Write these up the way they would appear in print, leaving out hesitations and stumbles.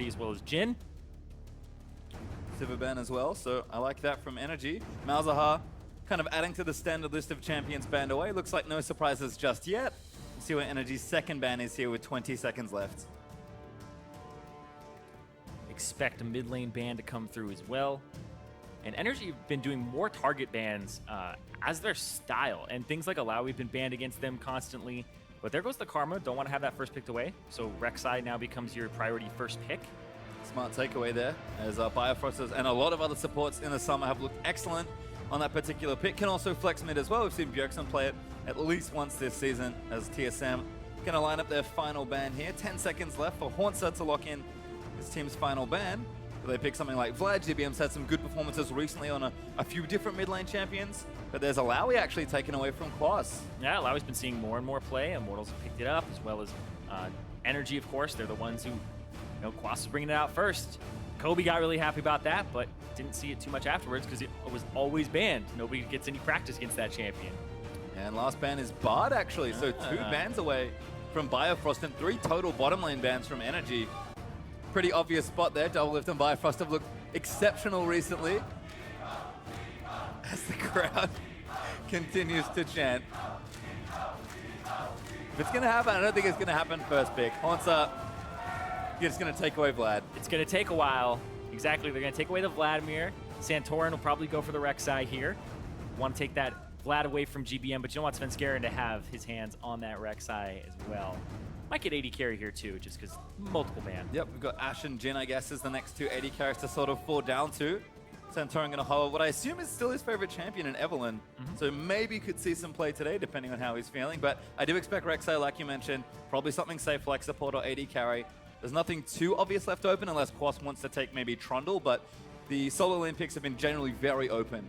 as well as Jin. Silverban as well, so I like that from NRG. Malzahar kind of adding to the standard list of champions banned away. Looks like no surprises just yet. Let's see what NRG's second ban is here with 20 seconds left. Expect a mid lane ban to come through as well. And NRG have been doing more target bans as their style. And things like Allow, we've been banned against them constantly. But there goes the Karma. Don't want to have that first picked away. So Rek'Sai now becomes your priority first pick. Smart takeaway there, as Biofrosters and a lot of other supports in the summer have looked excellent on that particular pick. Can also flex mid as well. We've seen Bjergsen play it at least once this season as TSM going to line up their final ban here. 10 seconds left for Hornset to lock in his team's final ban. They pick something like Vlad. GBM's had some good performances recently on a few different mid lane champions, but there's Alawi actually taken away from Quas. Yeah, Alawi's been seeing more and more play. Immortals have picked it up, as well as NRG, of course. They're the ones who, Quas was bringing it out first. Kobe got really happy about that, but didn't see it too much afterwards because it was always banned. Nobody gets any practice against that champion. And last ban is Bard, actually. So 2 bans away from Biofrost and 3 total bottom lane bans from NRG. Pretty obvious spot there. Doublelift and Biofrost have looked exceptional recently as the crowd continues to chant. If it's going to happen, I don't think it's going to happen first pick. Honsa, you're just going to take away Vlad. It's going to take a while. Exactly. They're going to take away the Vladimir. Santorin will probably go for the Rek'Sai here. Want to take that Vlad away from GBM, but you don't want Svenskeren to have his hands on that Rek'Sai as well. Might get 80 carry here too, just because multiple ban. Yep, we've got Ashe and Jin, I guess, as the next 2 80 carries to sort of fall down to. Santorin going to hold what I assume is still his favorite champion in Evelyn. So maybe could see some play today, depending on how he's feeling. But I do expect Rek'Sai, like you mentioned, probably something safe like support or 80 carry. There's nothing too obvious left open unless Quas wants to take maybe Trundle, but the solo lane picks have been generally very open.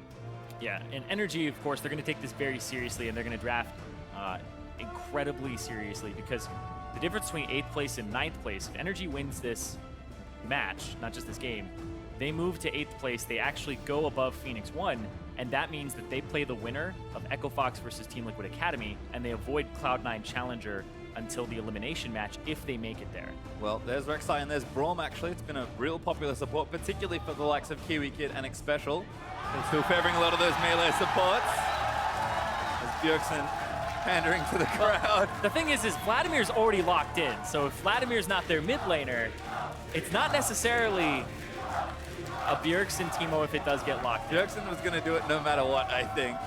Yeah, and NRG, of course, they're going to take this very seriously, and they're going to draft incredibly seriously, because the difference between 8th place and 9th place, if NRG wins this match, not just this game, they move to 8th place, they actually go above Phoenix 1, and that means that they play the winner of Echo Fox versus Team Liquid Academy, and they avoid Cloud9 Challenger until the elimination match if they make it there. Well, there's Rek'Sai and there's Braum, actually. It's been a real popular support, particularly for the likes of Kiwi Kid and Xpecial. They're still favoring a lot of those melee supports. As Bjergsen pandering to the crowd. The thing is Vladimir's already locked in, so if Vladimir's not their mid laner, it's not necessarily a Bjergsen Teemo if it does get locked in. Bjergsen was going to do it no matter what, I think.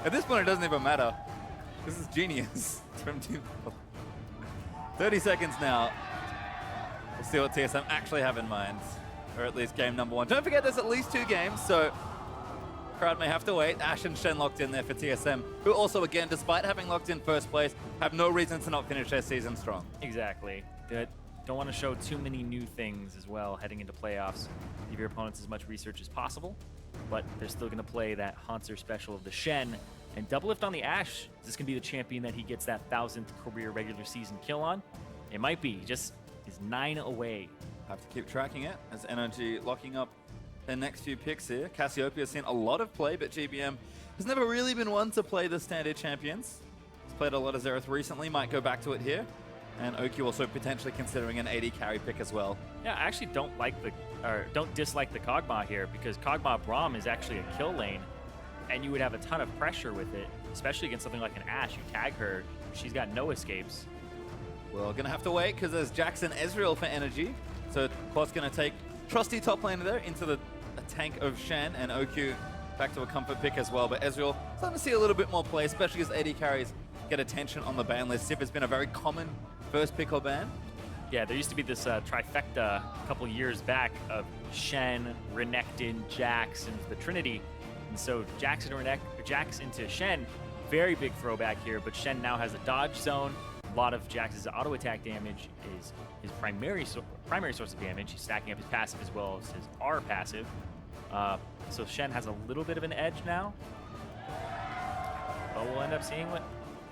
At this point, it doesn't even matter. This is genius from Team 30 seconds now. We'll see what TSM actually have in mind, or at least game number 1. Don't forget there's at least 2 games, so crowd may have to wait. Ashe and Shen locked in there for TSM, who also, again, despite having locked in first place, have no reason to not finish their season strong. Exactly. Good. Don't want to show too many new things as well heading into playoffs. Give your opponents as much research as possible, but they're still going to play that Hanser special of the Shen. And Doublelift on the Ashe, is this going to be the champion that he gets that 1,000th career regular season kill on? It might be. He just is 9 away. Have to keep tracking it as NRG locking up their next few picks here. Cassiopeia's seen a lot of play, but GBM has never really been one to play the standard champions. He's played a lot of Xerath recently, might go back to it here. And Oki also potentially considering an 80 carry pick as well. Yeah, I actually don't dislike the Kog'Maw here, because Kog'Maw Braum is actually a kill lane, and you would have a ton of pressure with it, especially against something like an Ashe. You tag her, she's got no escapes. Well, gonna have to wait because there's Jackson Ezreal for NRG. So Quas gonna take trusty top laner there into the tank of Shen, and OQ back to a comfort pick as well. But Ezreal starting to see a little bit more play, especially as 80 carries get attention on the ban list. Sif has been a very common first pick or ban. Yeah, there used to be this trifecta a couple years back of Shen, Renekton, Jax, and the Trinity. And so Jax into Shen, very big throwback here, but Shen now has a dodge zone. A lot of Jax's auto attack damage is his primary source of damage. He's stacking up his passive as well as his R passive. So Shen has a little bit of an edge now. But we'll end up seeing what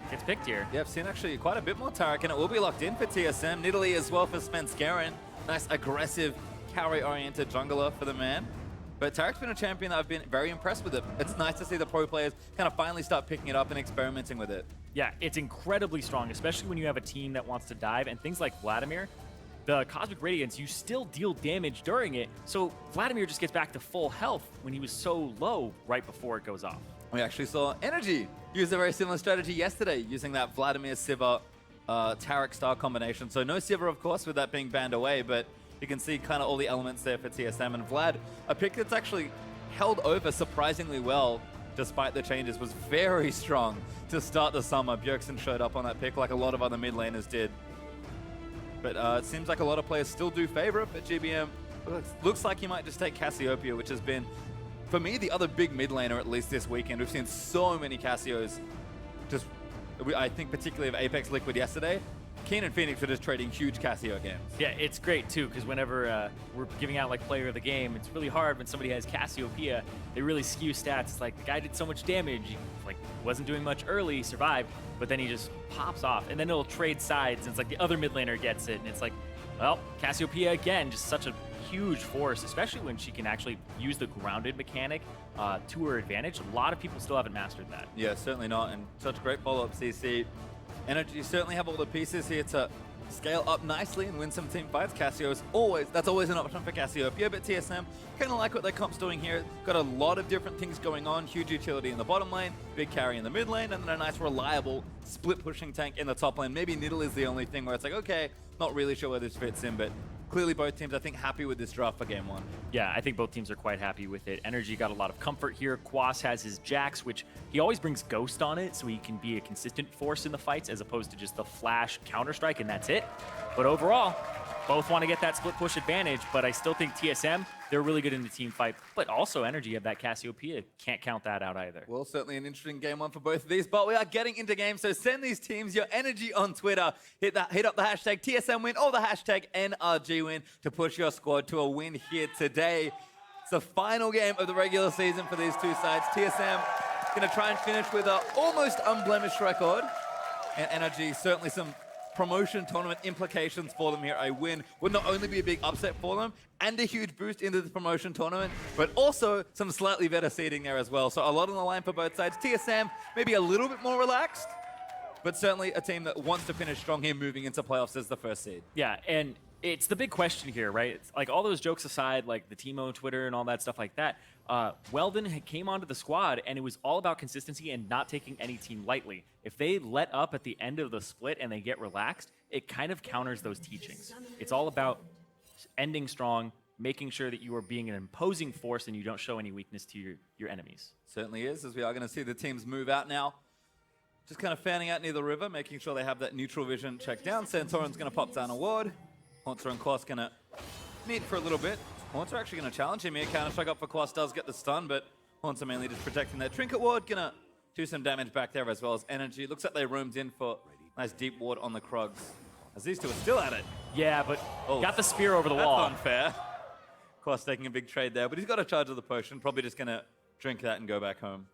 gets picked here. Yeah, I've seen actually quite a bit more Taric, and it will be locked in for TSM. Nidalee as well for Svenskeren. Nice aggressive carry-oriented jungler for the man. But Taric's been a champion that I've been very impressed with it. It's nice to see the pro players kind of finally start picking it up and experimenting with it. Yeah, it's incredibly strong, especially when you have a team that wants to dive. And things like Vladimir, the Cosmic Radiance, you still deal damage during it. So Vladimir just gets back to full health when he was so low right before it goes off. We actually saw NRG use a very similar strategy yesterday, using that Vladimir Sivir Tarek style combination. So no Sivir, of course, with that being banned away, but you can see kind of all the elements there for TSM. And Vlad, a pick that's actually held over surprisingly well despite the changes, was very strong to start the summer. Bjergsen showed up on that pick like a lot of other mid laners did. But it seems like a lot of players still do favor it, but GBM looks like he might just take Cassiopeia, which has been, for me, the other big mid laner at least this weekend. We've seen so many Cassios, just, I think particularly of Apex Liquid yesterday. Keen and Phoenix are just trading huge Cassio games. Yeah, it's great too, because whenever we're giving out like player of the game, it's really hard when somebody has Cassiopeia. They really skew stats. It's like the guy did so much damage, he like wasn't doing much early, survived, but then he just pops off, and then it'll trade sides, and it's like the other mid laner gets it, and it's like, well, Cassiopeia again, just such a huge force, especially when she can actually use the grounded mechanic to her advantage. A lot of people still haven't mastered that. Yeah, certainly not, and such a great follow-up CC. NRG certainly have all the pieces here to scale up nicely and win some team fights. Cassio's that's always an option for Cassiopeia, but TSM kind of like what their comp's doing here. Got a lot of different things going on. Huge utility in the bottom lane, big carry in the mid lane, and then a nice reliable split pushing tank in the top lane. Maybe Niddle is the only thing where it's like, okay, not really sure where this fits in, but clearly both teams, I think, happy with this draft for game one. Yeah, I think both teams are quite happy with it. NRG got a lot of comfort here. Quas has his Jax, which he always brings Ghost on it, so he can be a consistent force in the fights as opposed to just the flash Counter-Strike, and that's it. But overall, both want to get that split push advantage, but I still think TSM, they're really good in the team fight. But also NRG have that Cassiopeia. Can't count that out either. Well, certainly an interesting game one for both of these, but we are getting into games, so send these teams your energy on Twitter. Hit up the hashtag TSM win or the hashtag NRG win to push your squad to a win here today. It's the final game of the regular season for these two sides. TSM going to try and finish with an almost unblemished record, and NRG certainly some promotion tournament implications for them here. A win would not only be a big upset for them and a huge boost into the promotion tournament, but also some slightly better seeding there as well. So a lot on the line for both sides. TSM maybe a little bit more relaxed, but certainly a team that wants to finish strong here moving into playoffs as the first seed. Yeah, and it's the big question here, right? It's like all those jokes aside, like the Timo Twitter and all that stuff like that, Weldon came onto the squad and it was all about consistency and not taking any team lightly. If they let up at the end of the split and they get relaxed, it kind of counters those teachings. It's all about ending strong, making sure that you are being an imposing force and you don't show any weakness to your enemies. Certainly is, as we are going to see the teams move out now. Just kind of fanning out near the river, making sure they have that neutral vision checked down. Santorin's going to pop down a ward. Haunter and Quas going to meet for a little bit. Haunter actually going to challenge him here. Counter-strike up for Quas, does get the stun, but Haunter mainly just protecting that Trinket ward. Going to do some damage back there as well as NRG. Looks like they roamed in for a nice deep ward on the Krugs. As these two are still at it. Yeah, but got the spear over the that's wall. Unfair. Quas taking a big trade there, but he's got a charge of the potion. Probably just going to drink that and go back home.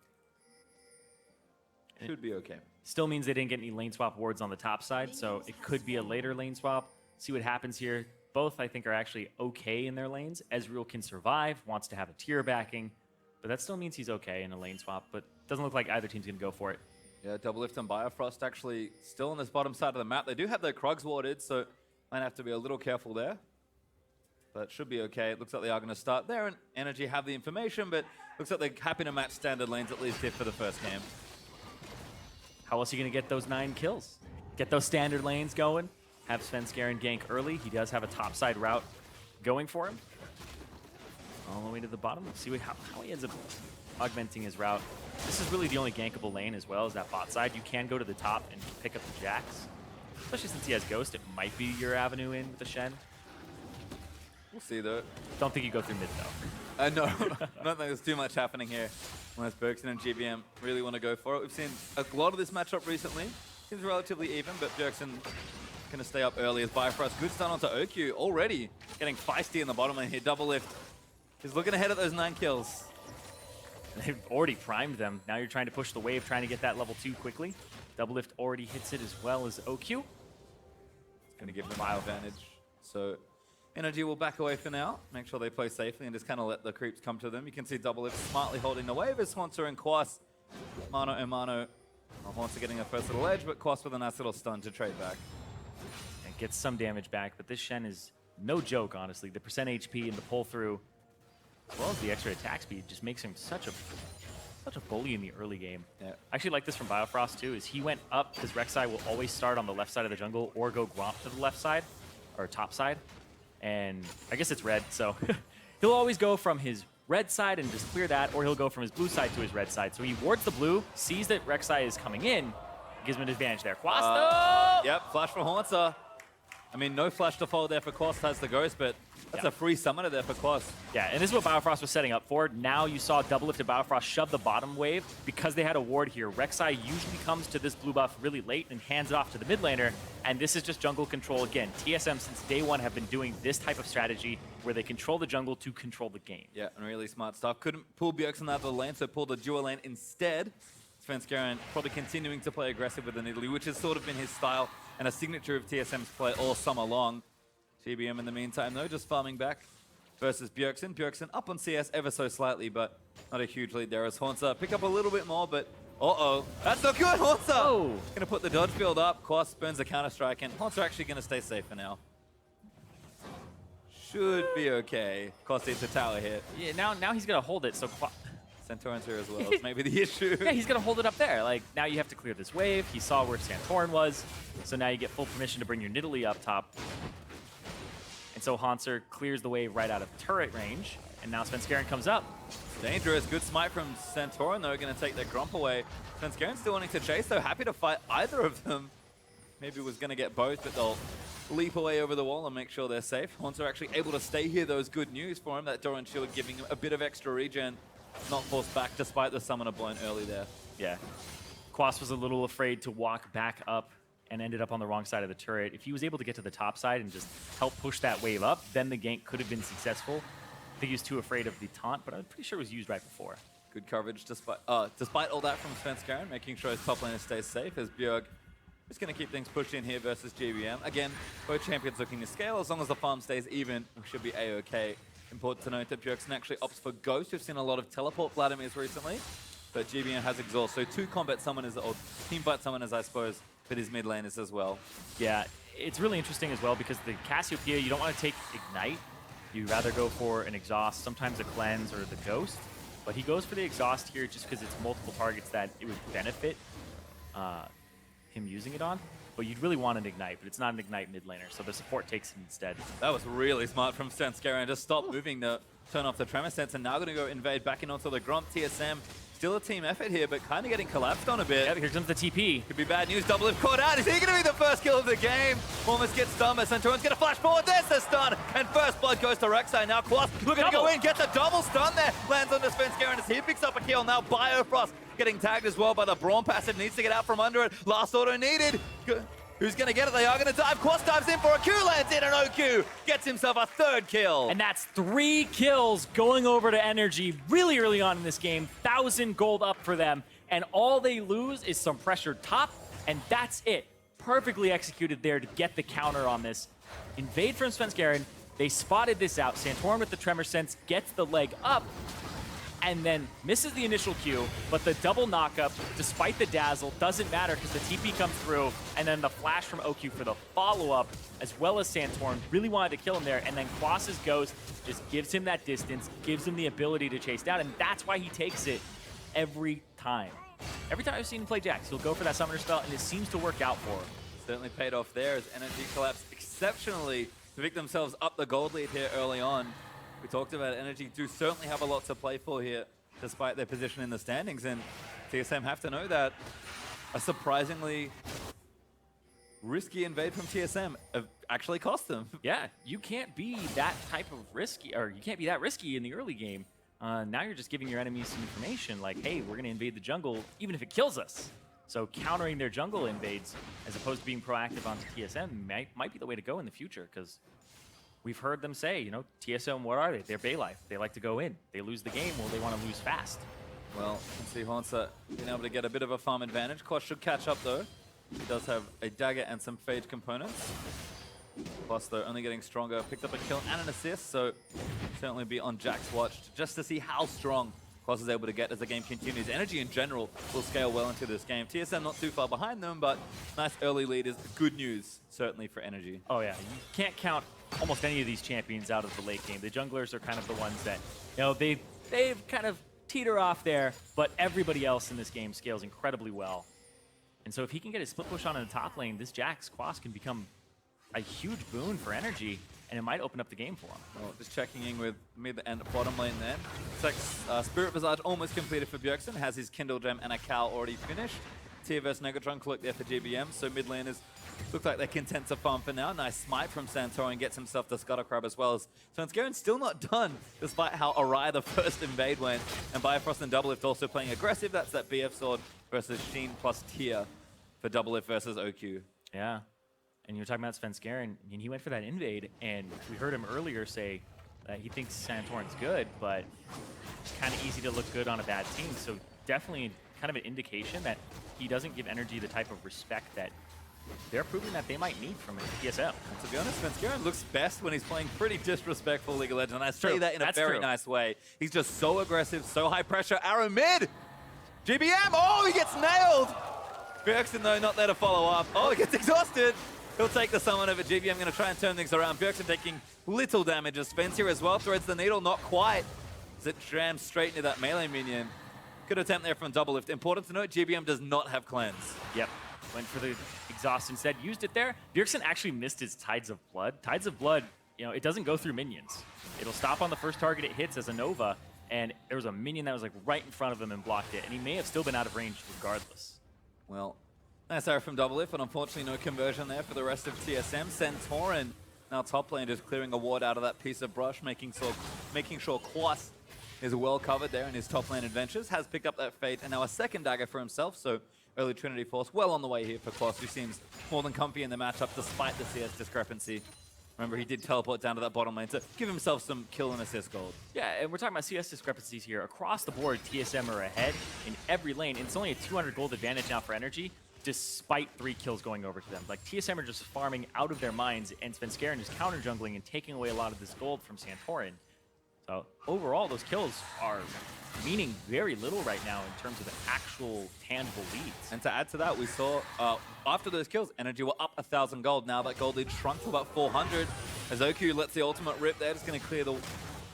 Should be okay. Still means they didn't get any lane swap wards on the top side, so it could be a later lane swap. See what happens here. Both, I think, are actually okay in their lanes. Ezreal can survive, wants to have a tier backing, but that still means he's okay in a lane swap, but doesn't look like either team's going to go for it. Yeah, Double Lift and Biofrost actually still on this bottom side of the map. They do have their Krugs warded, so might have to be a little careful there. But it should be okay. It looks like they are going to start there, and NRG have the information, but looks like they're happy to match standard lanes at least here for the first game. How else are you going to get those 9 kills? Get those standard lanes going. Have Svenskeren gank early. He does have a topside route going for him. All the way to the bottom. Let's see how he ends up augmenting his route. This is really the only gankable lane as well as that bot side. You can go to the top and pick up the Jax. Especially since he has Ghost, it might be your avenue in with the Shen. We'll see though. Don't think you go through mid though. No, I don't think there's too much happening here. Unless Bjergsen and GBM really want to go for it. We've seen a lot of this matchup recently. Seems relatively even, but Bjergsen going to stay up early as Bifrost. Good stun onto OQ already. Getting feisty in the bottom lane here. Double Lift. He's looking ahead at those 9 kills. They've already primed them. Now you're trying to push the wave, trying to get that level 2 quickly. Double Lift already hits it as well as OQ. It's going to give them an advantage. So NRG will back away for now. Make sure they play safely and just kind of let the creeps come to them. You can see Double Lift smartly holding the wave as Haunter and Quas. Mano and Mano. Haunter getting a first little edge, but Quas with a nice little stun to trade back. And gets some damage back, but this Shen is no joke, honestly. The percent HP and the pull through, as well as the extra attack speed, just makes him such a bully in the early game. Yeah. I actually like this from Biofrost too, is he went up because Rek'Sai will always start on the left side of the jungle or go Gromp to the left side, or top side. And I guess it's red, so he'll always go from his red side and just clear that, or he'll go from his blue side to his red side. So he wards the blue, sees that Rek'Sai is coming in, gives him an advantage there. Quasta! Yep, flash for Haunter. I mean, no flash to follow there for Quast has the Ghost, but that's a free summoner there for Quast. Yeah, and this is what Biofrost was setting up for. Now you saw double lifted Biofrost shove the bottom wave. Because they had a ward here, Rek'Sai usually comes to this blue buff really late and hands it off to the mid laner, and this is just jungle control again. TSM since day one have been doing this type of strategy where they control the jungle to control the game. Yeah, and really smart stuff. Couldn't pull Bjergsen out of the lane, so pulled the dual lane instead. Svenskeren probably continuing to play aggressive with the Nidalee, which has sort of been his style and a signature of TSM's play all summer long. GBM in the meantime, though, just farming back versus Bjergsen. Bjergsen up on CS ever so slightly, but not a huge lead there as Haunter pick up a little bit more, but uh-oh. That's not good, Haunter! Oh. Gonna put the dodge field up. Quast burns the counter-strike, and Haunter actually gonna stay safe for now. Should be okay. Quast needs a tower hit. Yeah, now he's gonna hold it, so Santorin's here as well. It's maybe the issue. yeah, he's gonna hold it up there. Like, now you have to clear this wave. He saw where Santorin was, so now you get full permission to bring your Nidalee up top. And so Haunter clears the wave right out of turret range, and now Svenskeren comes up. Dangerous. Good smite from Santorin, though, going to take their Gromp away. Svenskeren still wanting to chase, though. Happy to fight either of them. Maybe was going to get both, but they'll leap away over the wall and make sure they're safe. Haunter actually able to stay here. Those good news for him. That Doran Shield giving him a bit of extra regen. Not forced back despite the summoner blown early there. Yeah. Quast was a little afraid to walk back up and ended up on the wrong side of the turret. If he was able to get to the top side and just help push that wave up, then the gank could have been successful. I think he was too afraid of the taunt, but I'm pretty sure it was used right before. Good coverage despite all that from Svenskeren, making sure his top laner stays safe as Bjerg is going to keep things pushed in here versus GBM. Again, both champions looking to scale. As long as the farm stays even, we should be A-okay. Important to note that Bjergsen actually opts for Ghost. We've seen a lot of teleport Vladimirs recently, but GBM has Exhaust. So 2 combat summoners, or team fight summoners, I suppose, for his mid laners as well. Yeah, it's really interesting as well because the Cassiopeia, you don't want to take Ignite. You'd rather go for an Exhaust, sometimes a Cleanse or the Ghost. But he goes for the Exhaust here just because it's multiple targets that it would benefit him using it on. But you'd really want an Ignite, but it's not an Ignite mid laner, so the support takes him instead. That was really smart from Svenskeren. Just stop moving to turn off the Tremor Sense, and now going to go invade back in onto the Gromp. TSM, still a team effort here, but kind of getting collapsed on a bit. Yeah, here comes the TP. Could be bad news. Double lift caught out. Is he going to be the first kill of the game? Almost gets stunned, but Santorin's going to flash forward. There's the stun, and first blood goes to Rek'Sai. Now Quast looking to go in, gets a double stun there. Lands on the Svenskeren as he picks up a kill. Now Biofrost getting tagged as well by the Braum passive. Needs to get out from under it. Last auto needed. Who's going to get it? They are going to dive. Quast dives in for a Q, lands in an OQ. Gets himself a 3rd kill. And that's 3 kills going over to NRG really early on in this game. 1,000 gold up for them. And all they lose is some pressure top, and that's it. Perfectly executed there to get the counter on this. Invade from Svenskeren. They spotted this out. Santorin with the Tremor Sense gets the leg up, and then misses the initial Q, but the double knockup, despite the dazzle, doesn't matter because the TP comes through, and then the flash from OQ for the follow-up, as well as Santorin, really wanted to kill him there, and then Quast's Ghost just gives him that distance, gives him the ability to chase down, and that's why he takes it every time. Every time I've seen him play Jax, he'll go for that summoner spell, and it seems to work out for him. Certainly paid off there as NRG collapsed exceptionally to pick themselves up the gold lead here early on. We talked about it. NRG do certainly have a lot to play for here, despite their position in the standings, and TSM have to know that. A surprisingly risky invade from TSM actually cost them. Yeah, you can't be that type of risky, or you can't be that risky in the early game. Now you're just giving your enemies some information like, hey, we're going to invade the jungle, even if it kills us. So countering their jungle invades, as opposed to being proactive onto TSM, might be the way to go in the future, because we've heard them say, you know, TSM, what are they? They're Baylife. They like to go in. They lose the game, well, they want to lose fast. Well, you can see Haunter being able to get a bit of a farm advantage. Quast should catch up, though. He does have a dagger and some phage components. Plus, though, only getting stronger. Picked up a kill and an assist, so certainly be on Jack's watch just to see how strong Kloss is able to get as the game continues. Energy in general will scale well into this game. TSM not too far behind them, but nice early lead is good news, certainly for Energy. Oh yeah, you can't count almost any of these champions out of the late game. The junglers are kind of the ones that, you know, they've kind of teeter off there, but everybody else in this game scales incredibly well. And so if he can get his split push on in the top lane, this Jax Kloss can become a huge boon for Energy, and it might open up the game for him. Well, just checking in with mid and bottom lane then. Looks like Spirit Visage almost completed for Bjergsen, has his Kindle Gem and a Cal already finished. Tier vs Negatron collect there for GBM, so mid laners look like they're content to farm for now. Nice smite from Santorin, gets himself the Scuttle Crab as well. As Svenskeren still not done, despite how awry the first invade went. And Bifrost and Doublelift also playing aggressive. That's that BF sword versus Sheen plus Tier for Doublelift versus OQ. Yeah. And you were talking about Svenskeren, and he went for that invade, and we heard him earlier say that he thinks Santorin's good, but it's kind of easy to look good on a bad team. So definitely kind of an indication that he doesn't give Energy the type of respect that they're proving that they might need from a TSM. And to be honest, Svenskeren looks best when he's playing pretty disrespectful League of Legends, and I say True. that in a That's very true. nice way. He's just so aggressive, so high pressure. Arrow mid! GBM! Oh, he gets nailed! Bjergsen, though, not there to follow up. Oh, he gets exhausted! He'll take the summon over GBM, going to try and turn things around. Bjergsen taking little damage as Spence here as well. Threads the needle, not quite. As it jams straight into that melee minion. Good attempt there from Doublelift. Important to note, GBM does not have cleanse. Yep. Went for the exhaust instead, used it there. Bjergsen actually missed his Tides of Blood. Tides of Blood, you know, it doesn't go through minions. It'll stop on the first target it hits as a Nova, and there was a minion that was like right in front of him and blocked it, and he may have still been out of range regardless. Well, nice arrow from Doublelift, but unfortunately no conversion there for the rest of TSM. Santorin, now top lane, just clearing a ward out of that piece of brush, making sure Kloss is well covered there in his top lane adventures. Has picked up that Fate, and now a second dagger for himself, so early Trinity Force well on the way here for Kloss, who seems more than comfy in the matchup despite the CS discrepancy. Remember, he did teleport down to that bottom lane to give himself some kill and assist gold. Yeah, and we're talking about CS discrepancies here. Across the board, TSM are ahead in every lane, and it's only a 200 gold advantage now for Energy, despite 3 kills going over to them. Like, TSM are just farming out of their minds, and Svenskeren is counter jungling and taking away a lot of this gold from Santorin. So overall, those kills are meaning very little right now in terms of actual tangible leads. And to add to that, we saw after those kills, Energy were up 1,000 gold. Now that gold lead shrunk to about 400. As OQ lets the ultimate rip there, just going to clear the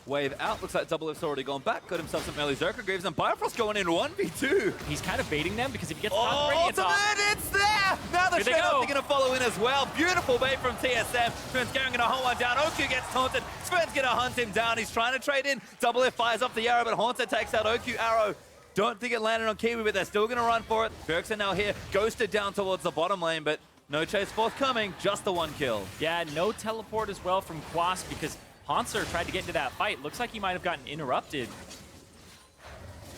wave out. Looks like Doublelift's already gone back. Got himself some early Zerker Greaves, and Bifrost going in 1v2. He's kind of baiting them because if he gets the Oh, Radiant's off, ultimate, it's there! Now the Here they Shade go. are going to follow in as well. Beautiful bait from TSM. Svenskeren going to hunt one down. OQ gets taunted. Sven's going to hunt him down. He's trying to trade in. Doublelift fires off the arrow, but Haunter takes out OQ arrow. Don't think it landed on Kiwi, but they're still going to run for it. Bjergsen now here, ghosted down towards the bottom lane, but no chase forthcoming, just the 1 kill. yeah, no teleport as well from Kloss because Hanser tried to get into that fight. Looks like he might have gotten interrupted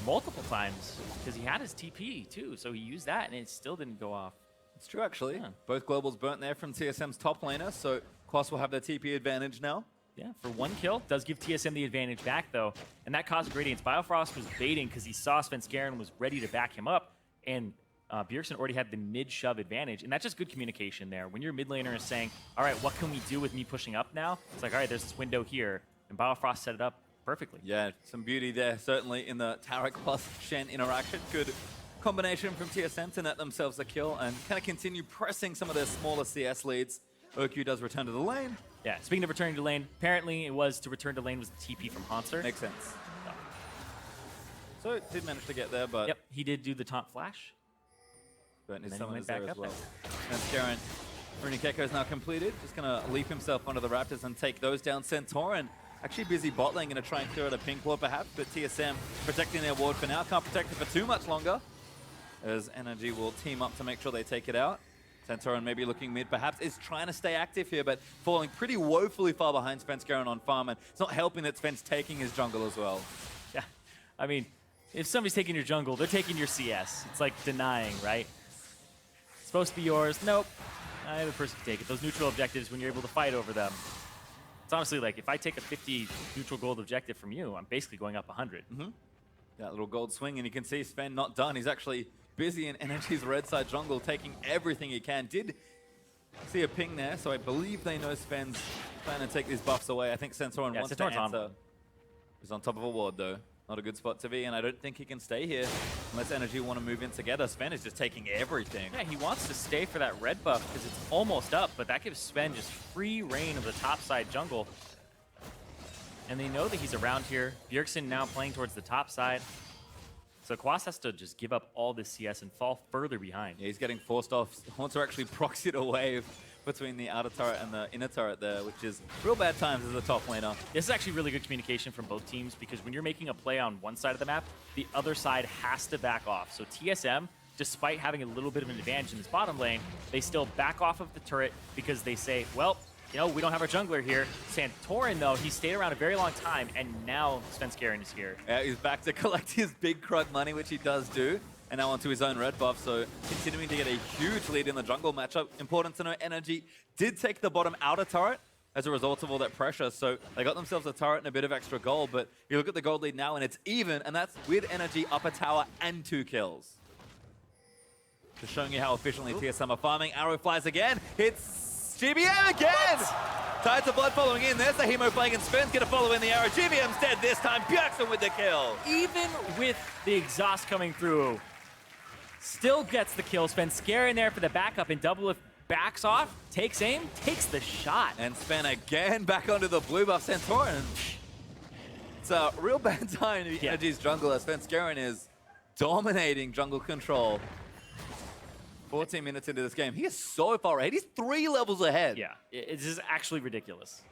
multiple times because he had his TP too, so he used that and it still didn't go off. It's true, actually. Yeah. Both globals burnt there from TSM's top laner, so Kloss will have their TP advantage now. Yeah, for 1 kill. Does give TSM the advantage back, though. And that caused Gradients. Biofrost was baiting because he saw Svenskeren was ready to back him up. And Bjergsen already had the mid-shove advantage. And that's just good communication there. When your mid laner is saying, all right, what can we do with me pushing up now? It's like, all right, there's this window here. And Biofrost set it up perfectly. Yeah, some beauty there, certainly, in the Tarek plus Shen interaction. Good combination from TSM to net themselves a kill and kind of continue pressing some of their smaller CS leads. OQ does return to the lane. Yeah, speaking of returning to lane, apparently it was to return to lane was the TP from Hanser. Makes sense. So it did manage to get there, but Yep, he did do the taunt flash. burnt his And then he summons went there back as up well. And Scarron, Runikeko is now completed. Just going to leap himself onto the Raptors and take those down. Santorin actually busy bot lane, going to try and clear out a pink ward perhaps, but TSM protecting their ward for now. Can't protect it for too much longer, as NRG will team up to make sure they take it out. Santorin maybe looking mid, perhaps, is trying to stay active here, but falling pretty woefully far behind Svenskeren on farm, and it's not helping that Sven's taking his jungle as well. Yeah, I mean, if somebody's taking your jungle, they're taking your CS. It's like denying, right? It's supposed to be yours. Nope. I have a person to take it. Those neutral objectives, when you're able to fight over them, it's honestly like if I take a 50 neutral gold objective from you, I'm basically going up 100. That little gold swing, and you can see Sven not done. He's actually busy in NRG's red side jungle, taking everything he can. Did see a ping there, so I believe they know Sven's trying to take these buffs away. I think Santorin wants to Santorin's on answer. He's on top of a ward, though. Not a good spot to be, and I don't think he can stay here unless NRG want to move in together. Sven is just taking everything. Yeah, he wants to stay for that red buff because it's almost up, but that gives Sven just free reign of the top side jungle. And they know that he's around here. Bjergsen now playing towards the top side. So Quas has to just give up all this CS and fall further behind. Yeah, he's getting forced off. Haunter actually proxied a wave between the outer turret and the inner turret there, which is real bad times as a top laner. This is actually really good communication from both teams because when you're making a play on one side of the map, the other side has to back off. So TSM, despite having a little bit of an advantage in this bottom lane, they still back off of the turret because they say, well, you know, we don't have our jungler here. Santorin, though, he stayed around a very long time, and now Svenskeren is here. Yeah, he's back to collect his big Krug money, which he does do. And now onto his own red buff, so continuing to get a huge lead in the jungle matchup. Important to know, NRG did take the bottom outer turret as a result of all that pressure, so they got themselves a turret and a bit of extra gold, but you look at the gold lead now and it's even, and that's with NRG upper tower and 2 kills. Just showing you how efficiently TSM are farming. Arrow flies again, hits GBM again! Tides of blood following in, there's the Hemo flag, and Sven's gonna follow in the arrow. GBM's dead this time, Bjergsen with the kill. Even with the exhaust coming through, still gets the kill. Svenskeren there for the backup, and Doublelift backs off, takes aim, takes the shot. And Sven again back onto the blue buff. Santorin. It's a real bad time to be NRG's jungle as Svenskeren is dominating jungle control. 14 minutes into this game. He is so far ahead. He's 3 levels ahead. Yeah, this is actually ridiculous.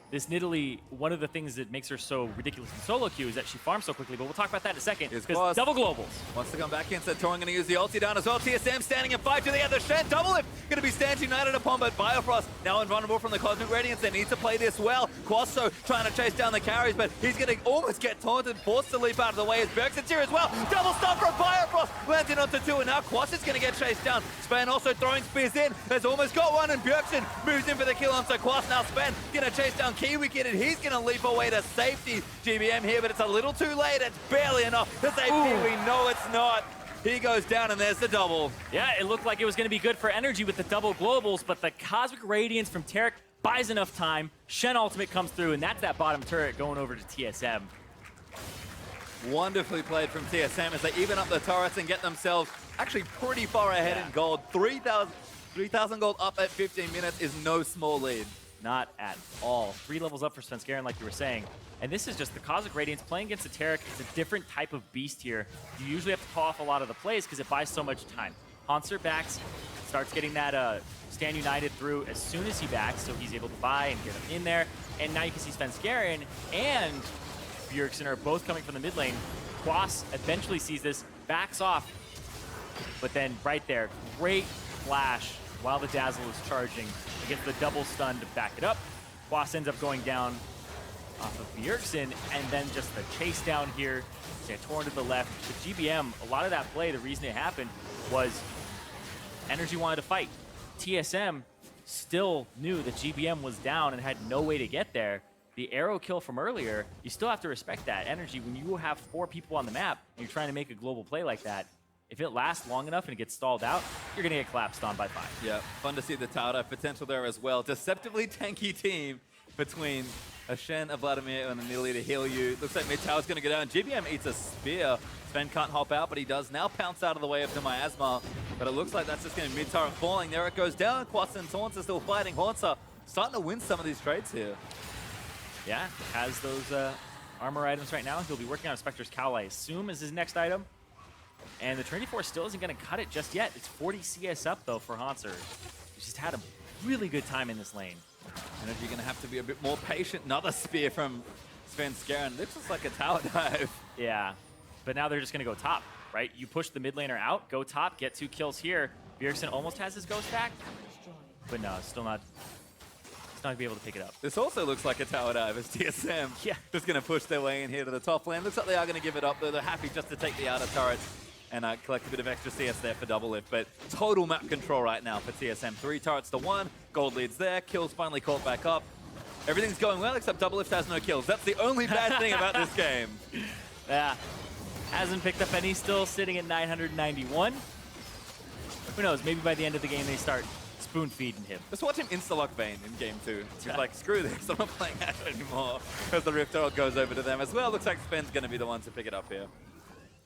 This Nidalee, one of the things that makes her so ridiculous in solo queue is that she farms so quickly, but we'll talk about that in a second. Because double globals. Wants to come back in, Santorin going to use the ulti down as well. TSM standing and 5 to the other. Shen, Doublelift going to be stands united upon, but Biofrost now invulnerable from the Cosmic Radiance. They need to play this well. Quasso trying to chase down the carries, but he's going to almost get taunted, forced to leap out of the way as Bjergsen's here as well. Double stun from Biofrost, lands in onto 2, and now Quasso's going to get chased down. Sven also throwing spears in, has almost got one, and Bjergsen moves in for the kill onto Quas. Now Sven going to chase down Kiwi Kid, and he's going to leap away to safety. GBM here, but it's a little too late. It's barely enough to save Kiwi. No, it's not. He goes down, and there's the double. Yeah, it looked like it was going to be good for NRG with the double globals, but the Cosmic Radiance from Taric buys enough time. Shen ultimate comes through, and that's that bottom turret going over to TSM. Wonderfully played from TSM as they even up the turrets and get themselves actually pretty far ahead in gold. 3,000 gold up at 15 minutes is no small lead. Not at all. 3 levels up for Svenskeren, like you were saying. And this is just the Cosmic Radiance playing against a Taric. It's a different type of beast here. You usually have to call off a lot of the plays because it buys so much time. Haunter backs, starts getting that stand united through as soon as he backs, so he's able to buy and get him in there. And now you can see Svenskeren and Bjergsen are both coming from the mid lane. Quas eventually sees this, backs off, but then right there, great flash while the Dazzle is charging. He gets the double stun to back it up. Quas ends up going down off of Bjergsen, and then just the chase down here. Santorin to the left. The GBM, a lot of that play, the reason it happened was NRG wanted to fight. TSM still knew that GBM was down and had no way to get there. The arrow kill from earlier, you still have to respect that. NRG, when you have 4 people on the map and you're trying to make a global play like that, if it lasts long enough and it gets stalled out, you're going to get collapsed on by 5. Yeah, fun to see the tower dive potential there as well. Deceptively tanky team between a Shen, a Vladimir, and a Nidalee to heal you. Looks like mid tower's going to go down. GBM eats a spear. Sven can't hop out, but he does now pounce out of the way of the Miasma. But it looks like that's just going to be mid tower falling. There it goes down. Quas and Taunts are still fighting. Haunter starting to win some of these trades here. Yeah, has those armor items right now. He'll be working on Spectre's Cowl, I assume, is his next item. And the Trinity Force still isn't going to cut it just yet. It's 40 CS up, though, for Haunter. He's just had a really good time in this lane. NRG going to have to be a bit more patient. Another spear from Svenskeren. This looks like a tower dive. Yeah, but now they're just going to go top, right? You push the mid laner out, go top, get 2 kills here. Bjergsen almost has his ghost back, but no, still not. It's not going to be able to pick it up. This also looks like a tower dive as TSM just going to push their way in here to the top lane. Looks like they are going to give it up, though. They're happy just to take the outer turrets and collect a bit of extra CS there for Doublelift. But total map control right now for TSM. 3 turrets to 1. Gold leads there. Kills finally caught back up. Everything's going well, except Doublelift has no kills. That's the only bad thing about this game. Yeah. Hasn't picked up any. Still sitting at 991. Who knows? Maybe by the end of the game they start spoon-feeding him. Just watch him insta-lock Vayne in game 2. He's Yeah. like, screw this, I'm not playing Ash anymore. Because the Rift Herald goes over to them as well. Looks like Sven's going to be the one to pick it up here.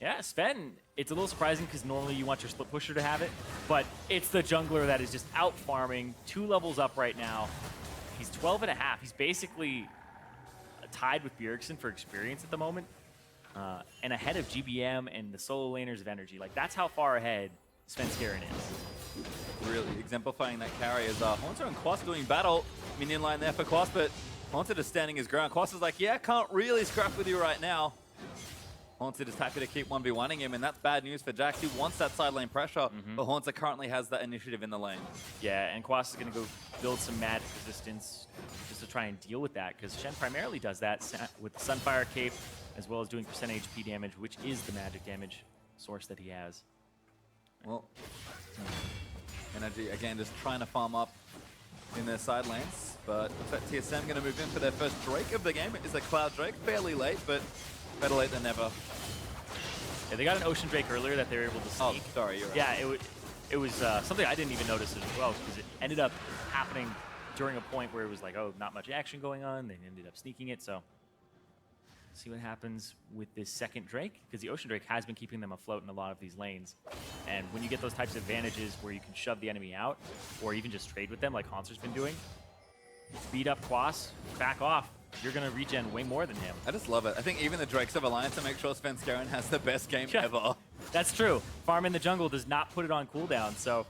Yeah, Sven, it's a little surprising because normally you want your split pusher to have it, but it's the jungler that is just out farming, 2 levels up right now. He's 12.5. He's basically tied with Bjergsen for experience at the moment, and ahead of GBM and the solo laners of Energy. Like, that's how far ahead Svenskeren is. Really exemplifying that carry is Haunter and Quas doing battle. Minion line there for Quas, but Haunter just standing his ground. Quas is like, yeah, can't really scrap with you right now. Haunter is happy to keep 1v1ing him, and that's bad news for Jax. He wants that side lane pressure, but Haunter currently has that initiative in the lane. Yeah, and Quas is going to go build some magic resistance just to try and deal with that, because Shen primarily does that with the Sunfire Cape, as well as doing % HP damage, which is the magic damage source that he has. Well, NRG, again, just trying to farm up in their side lanes, but looks like TSM going to move in for their first Drake of the game. It is a Cloud Drake, fairly late, but better late than never. Yeah, they got an Ocean Drake earlier that they were able to sneak. Oh, sorry, you're right. Yeah, it was something I didn't even notice as well, because it ended up happening during a point where it was like, oh, not much action going on. They ended up sneaking it, so see what happens with this second Drake, because the Ocean Drake has been keeping them afloat in a lot of these lanes. And when you get those types of advantages where you can shove the enemy out, or even just trade with them like Haunter's been doing, speed up Quas, back off, you're going to regen way more than him. I just love it. I think even the Drakes of Alliance to make sure Svenskeren has the best game ever. That's true. Farm in the jungle does not put it on cooldown, so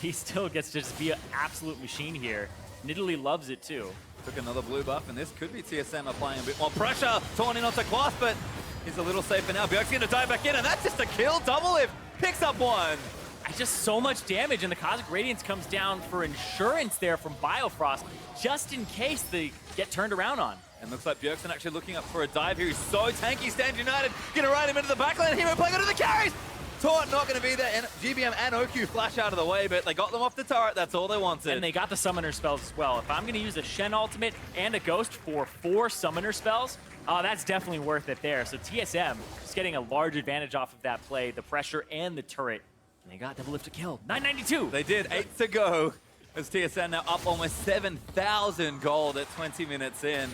he still gets to just be an absolute machine here. Nidalee loves it too. Took another blue buff, and this could be TSM applying a bit more pressure. Torn in onto Quas, but he's a little safer now. Bjerg's going to dive back in, and that's just a kill. Double lift. Picks up one. Just so much damage, and the Cosmic Radiance comes down for insurance there from Biofrost, just in case they get turned around on. And looks like Bjergsen actually looking up for a dive here. He's so tanky. Stand United gonna ride him into the backline. Hero playing onto the carries. Taunt not gonna be there. And GBM and OQ flash out of the way, but they got them off the turret. That's all they wanted. And they got the summoner spells as well. If I'm gonna use a Shen ultimate and a Ghost for 4 summoner spells, that's definitely worth it there. So TSM is getting a large advantage off of that play, the pressure and the turret. And they got double lift to kill. 992. They did. 8 to go. As TSM now up almost 7,000 gold at 20 minutes in.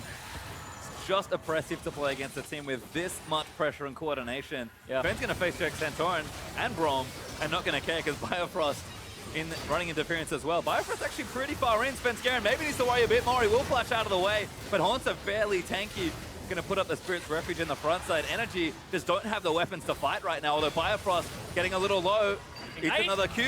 Just oppressive to play against a team with this much pressure and coordination. Yeah. Ben's going to face Jack Santorin and Braum, and not going to care because Biofrost running interference as well. Biofrost actually pretty far in. Svenskeren maybe needs to worry a bit more. He will flash out of the way, but Haunter fairly tanky. Going to put up the Spirit's Refuge in the front side. Energy just don't have the weapons to fight right now, although Biofrost getting a little low. Eats another Q.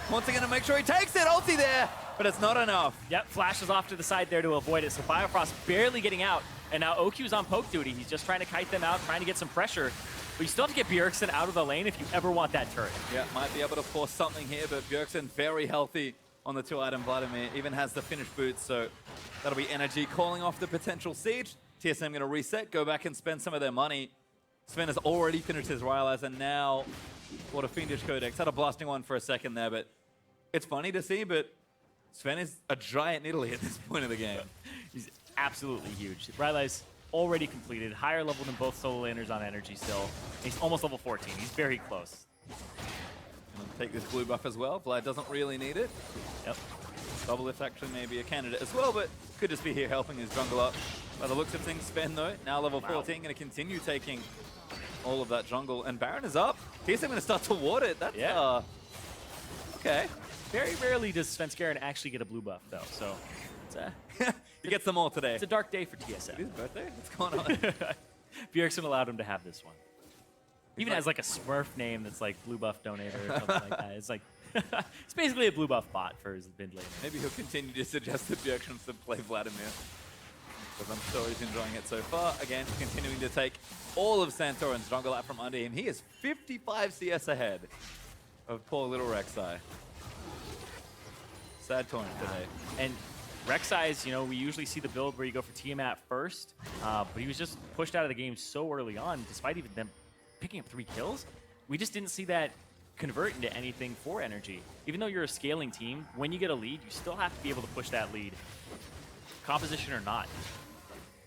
Haunter going to make sure he takes it. Ulti there, but it's not enough. Yep, flashes off to the side there to avoid it. So Biofrost barely getting out. And now OQ's on poke duty. He's just trying to kite them out, trying to get some pressure. But you still have to get Bjergsen out of the lane if you ever want that turret. Yeah, might be able to force something here, but Bjergsen very healthy on the 2-item Vladimir. Even has the finished boots, so that'll be NRG calling off the potential siege. TSM going to reset, go back and spend some of their money. Sven has already finished his Rylai's, and now what a fiendish Codex. Had a blasting one for a second there, but it's funny to see, but Sven is a giant Italy at this point of the game. He's absolutely huge. Rylai's already completed, higher level than both solo laners on Energy still. He's almost level 14. He's very close. Take this blue buff as well. Vlad doesn't really need it. Yep. Double lift actually may be a candidate as well, but could just be here helping his jungle up. By the looks of things, Sven though, now level 14, going to continue taking all of that jungle. And Baron is up. TSM going to start to ward it. That's, okay. Very rarely does Svenskeren actually get a blue buff though, so it's a... He gets them all today. It's a dark day for TSM. His birthday? What's going on? Bjergsen allowed him to have this one. Even like, has like a Smurf name that's like blue buff donator or something like that. It's like, it's basically a blue buff bot for his mid lane. Maybe he'll continue to suggest that Bjergsen to play Vladimir. Because I'm sure he's enjoying it so far. Again, continuing to take all of Santorin's jungle out from under him. He is 55 CS ahead of poor little Rek'Sai. Sad tournament today. And Rek'Sai's, you know, we usually see the build where you go for Tiamat first, but he was just pushed out of the game so early on, despite even them picking up 3 kills. We just didn't see that convert into anything for Energy. Even though you're a scaling team, when you get a lead, you still have to be able to push that lead, composition or not.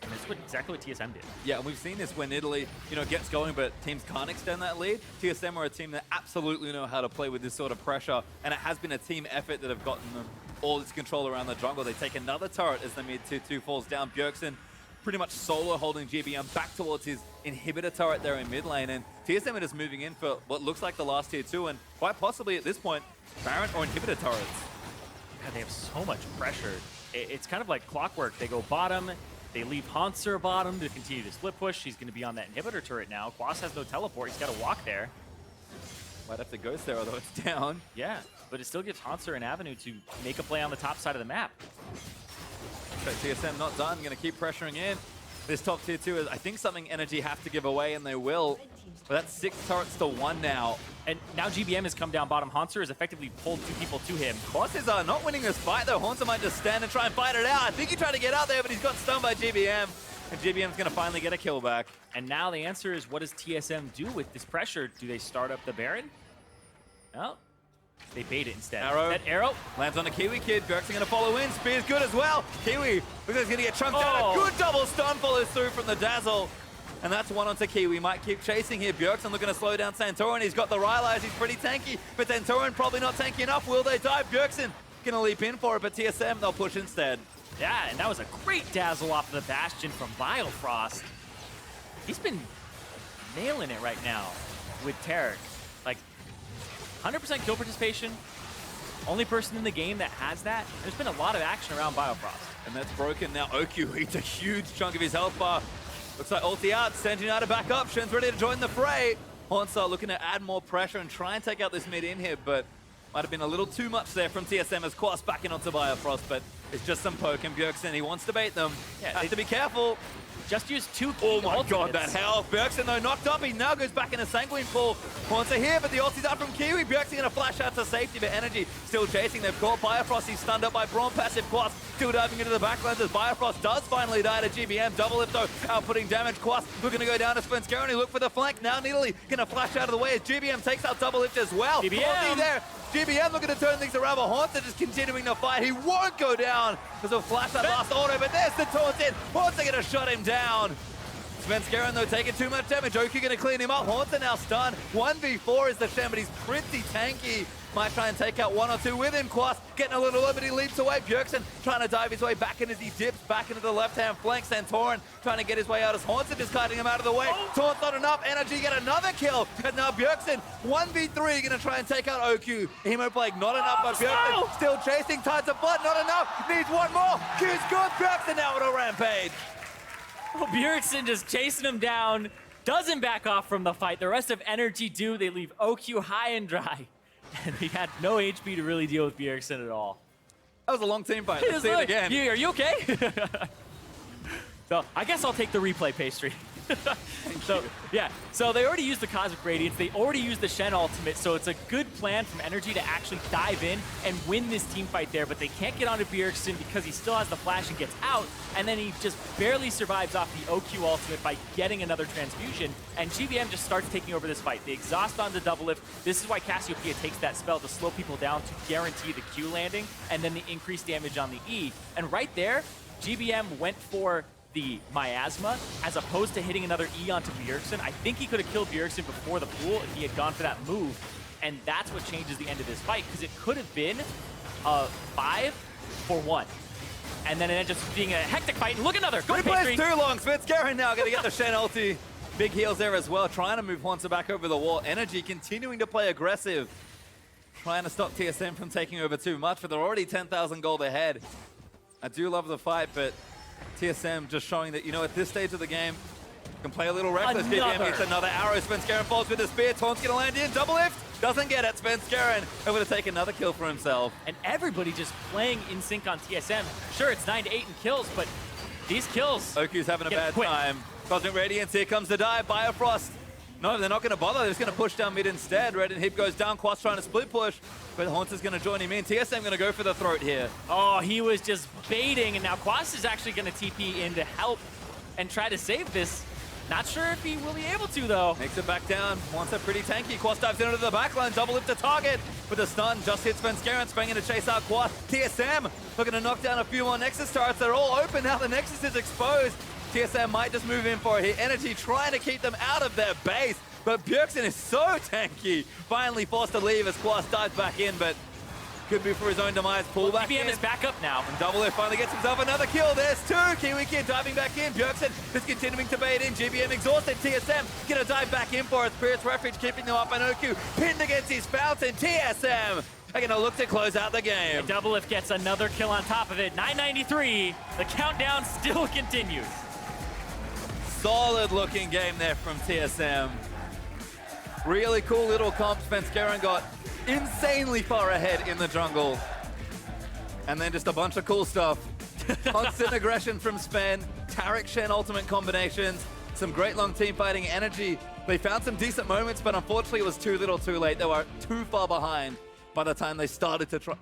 And that's exactly what TSM did. Yeah, and we've seen this when Italy, you know, gets going, but teams can't extend that lead. TSM are a team that absolutely know how to play with this sort of pressure, and it has been a team effort that have gotten them all its control around the jungle. They take another turret as the mid 2-2 falls down. Bjergsen pretty much solo holding GBM back towards his inhibitor turret there in mid lane, and TSM are just moving in for what looks like the last tier 2, and quite possibly at this point, Baron or inhibitor turrets. God, they have so much pressure. It's kind of like clockwork. They go bottom, they leave Hanser bottom to continue to split push. He's going to be on that inhibitor turret now. Quas has no teleport. He's got to walk there. Might have to ghost there, although it's down. Yeah, but it still gives Hanser an avenue to make a play on the top side of the map. Okay, TSM not done. Going to keep pressuring in. This top tier 2 is, I think, something NRG have to give away, and they will. But that's 6 turrets to 1 now. And now GBM has come down bottom. Hanser has effectively pulled 2 people to him. Boss is not winning this fight, though. Hanser might just stand and try and fight it out. I think he tried to get out there, but he's got stunned by GBM. And GBM's going to finally get a kill back. And now the answer is, what does TSM do with this pressure? Do they start up the Baron? No. They bait it instead. Arrow. That arrow lands on the Kiwi kid. Bjergsen going to follow in. Spear's good as well. Kiwi looks like he's going to get chunked out. A good double stun follows through from the Dazzle. And that's one onto Kiwi. Might keep chasing here. Bjergsen looking to slow down Santorin. He's got the Rylai's. He's pretty tanky. But Santorin probably not tanky enough. Will they die? Bjergsen going to leap in for it. But TSM, they'll push instead. Yeah, and that was a great Dazzle off the Bastion from Biofrost. He's been nailing it right now with Tarek. Like, 100% kill participation. Only person in the game that has that. There's been a lot of action around Biofrost. And that's broken now. Oku eats a huge chunk of his health bar. Looks like ulti out, Sentinel to back up. Shen's ready to join the fray. Hanser looking to add more pressure and try and take out this mid in here, but might have been a little too much there from TSM as Quas backing onto Biofrost, but it's just some poke, and Bjergsen, he wants to bait them. Yeah, have to be careful. Just used 2 Oh my god, that health. Bjergsen, though, knocked up. He now goes back in a Sanguine Pool. Hanser here, but the ulti's out from Kiwi. Bjergsen going to flash out to safety, but NRG still chasing. They've caught Biofrost. He's stunned up by Braum. Passive Quas still diving into the backlands as Biofrost does finally die to GBM. Double lift, though, outputting damage. Quas looking to go down to Svenskeren. He look for the flank. Now Needly going to flash out of the way as GBM takes out double lift as well. GBM there. GBM looking to turn things around, but Hanser just continuing to fight. He won't go down because of flash that last auto, but there's the taunt in. Hanser going to shut him down. Svenskeren, though, taking too much damage. Oku going to clean him up. Hanser now stunned. 1v4 is the Shen, but he's pretty tanky. Might try and take out 1 or 2 with him. Quas getting a little low, but he leaps away. Bjergsen trying to dive his way back in as he dips back into the left-hand flank. Santorin trying to get his way out as Hanser just cutting him out of the way. Taunt's not enough. NRG get another kill. And now Bjergsen, 1v3, going to try and take out Oku. Hemoplague not enough, but Bjergsen still chasing. Tides of blood, not enough. Needs one more. Q's good. Bjergsen now on a rampage. Oh, Bjergsen just chasing him down. Doesn't back off from the fight. The rest of NRG do. They leave OQ high and dry. And he had no HP to really deal with Bjergsen at all. That was a long team fight. Let's see it again. Are you okay? So I guess I'll take the replay, Pastry. So they already used the Cosmic Radiance. They already used the Shen ultimate. So it's a good plan from NRG to actually dive in and win this team fight there. But they can't get onto Bjergsen because he still has the flash and gets out. And then he just barely survives off the OQ ultimate by getting another transfusion. And GBM just starts taking over this fight. They exhaust onto double lift. This is why Cassiopeia takes that spell to slow people down to guarantee the Q landing and then the increased damage on the E. And right there, GBM went for the Miasma as opposed to hitting another E onto Bjergsen. I think he could have killed Bjergsen before the pool if he had gone for that move. And that's what changes the end of this fight, because it could have been a 5-for-1. And then it ended up being a hectic fight. And look, another. Go Replay's too long. Svenskeren now going to get the Shen ulti. Big heals there as well, trying to move Hanser back over the wall. NRG continuing to play aggressive, trying to stop TSM from taking over too much, but they're already 10,000 gold ahead. I do love the fight, but TSM just showing that, you know, at this stage of the game, you can play a little reckless. GBM hits another arrow. Svenskeren falls with the spear. Taunt's going to land in. Double lift. Doesn't get it. Svenskeren able to take another kill for himself. And everybody just playing in sync on TSM. Sure, it's 9 to 8 in kills, but these kills. Oku's having a bad time. Cosmic Radiance, here comes the dive. Biofrost. No, they're not going to bother. They're just going to push down mid instead. Red and Hip goes down. Quas trying to split push, but Hanser's going to join him in. TSM going to go for the throat here. Oh, he was just baiting, and now Quas is actually going to TP in to help and try to save this. Not sure if he will be able to, though. Makes it back down. Hanser pretty tanky. Quas dives into the backline. Double lift to target. With the stun, just hits Svenskeren. Spanging to chase out Quas. TSM looking to knock down a few more Nexus turrets. They're all open now. The Nexus is exposed. TSM might just move in for it here. NRG trying to keep them out of their base. But Bjergsen is so tanky. Finally forced to leave as Quas dives back in, but Could be for his own demise. Pull back GBM in. is back up now. And Double F finally gets himself another kill. There's two. Kiwi Kid diving back in. Bjergsen is continuing to bait in. GBM exhausted. TSM gonna dive back in for it. Spirit's Refuge keeping them up. And Oku pinned against his fountain. TSM are gonna look to close out the game. And Double F gets another kill on top of it. 993. The countdown still continues. Solid looking game there from TSM. Really cool little comp. Svenskeren got insanely far ahead in the jungle. And then just a bunch of cool stuff. Constant aggression from Sven, Tarek Shen ultimate combinations, some great long team fighting. NRG, they found some decent moments, but unfortunately it was too little too late. They were too far behind by the time they started to try,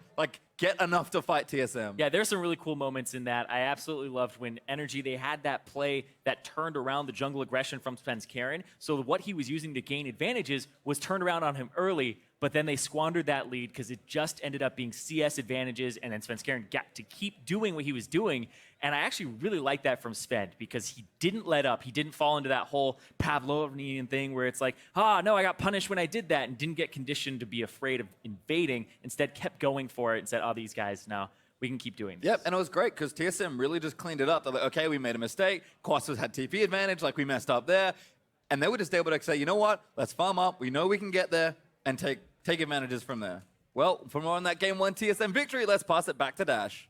get enough to fight TSM. Yeah, there's some really cool moments in that. I absolutely loved when NRG, they had that play that turned around the jungle aggression from Svenskeren. So what he was using to gain advantages was turned around on him early, but then they squandered that lead because it just ended up being CS advantages, and then Svenskeren got to keep doing what he was doing. And I actually really like that from Sven because he didn't let up. He didn't fall into that whole Pavlovian thing where it's like, no, I got punished when I did that, and didn't get conditioned to be afraid of invading. Instead, kept going for it and said, these guys, now we can keep doing this. Yep, and it was great because TSM really just cleaned it up. They're like, okay, we made a mistake. Quastos had TP advantage, we messed up there. And they were just able to say, you know what? Let's farm up. We know we can get there and take advantages from there. Well, for more on that Game 1 TSM victory, let's pass it back to Dash.